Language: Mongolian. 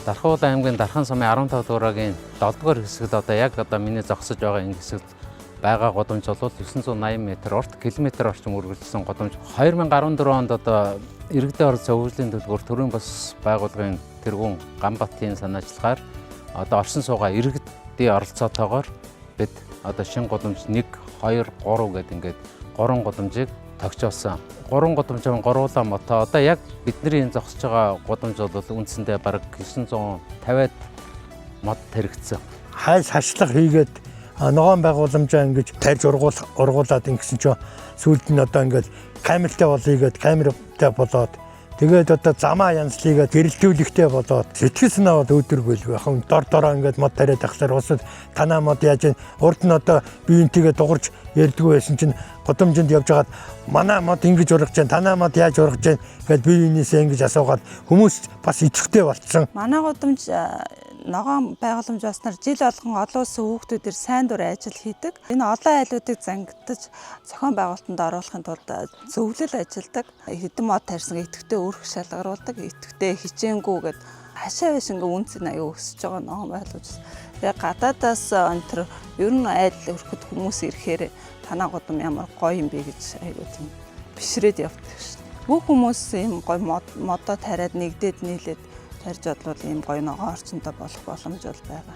Дархуулан аймгийн Дархан сумын 15 дугаагийн 7 дугаар хэсэгт одоо яг миний зогсож байгаа энэ хэсэгт байгаа годомж бол 980 м урт км орчим үргэлжилсэн годомж 2014 онд одоо иргэдийн оролцоо хөгжлийн төлбөр төрийн бас байгууллагын тэргуун Гамбатын санаачлагаар одоо оршин суугаа иргэдийн оролцоотойгоор бид одоо шинэ годомж 1 2 3 гэдэг ингээд 3 годомжийг тогтцоосон. 3 годомжийн гуруула мото одоо яг бидний энэ зогсож байгаа годомж бол үндсэндээ бараг 950-аад мод таригдсан. Хайл хашлага хийгээд ногоон байгууламжаа ингэж тарьж ургуулад ингэсэн чинь сүүлд нь одоо ингэж камертай болъё камертай болоод тэгээд одоо замаа янзлыгээд гэрэлтүүлэхтэй болоод сэтгэл санаа бол өөдрөгөл яхан дороо ингээд мод тариад ахсаар усад танаа мод яаж урд нь одоо биеинтэйгээ дуурж ярьдгүй байсан чинь годомжинд явж хагаад манай мод ингэж ургаж जैन танаа мод яаж ургаж जैन гэд биеинээсээ ингэж асуугаад хүмүүс бас идэвхтэй болцсон. Манай годомж ногоон байгууламж болсноор жил болгон олон улсын хүүхдүүдээр сайн дур ажил хийдэг. Энэ олон айлуудыг зангидаж зохион байгуулалтанд оруулахын тулд зөвлөл ажилладаг. Хэдэн мод тарьсан идэвхтэй өрх шалгаруулдаг, идэвхтэй хичээнгүүгээд хашаа биш ингээ үнцэн аяа өсөж байгаа ногоон байгууламж. Тэгээ гадаадаас өнтер ер нь айл өрхөд хүмүүс ирэхээр танаа годом ямар гоё юм бэ гэж аяа тийм бишрээд явдаг шин. Бүх хүмүүс ийм гоё модоо тариад нэгдээд нийлээд тарьж бодлоо ийм гоё ногоон орчинтой болох боломж бол байгаа.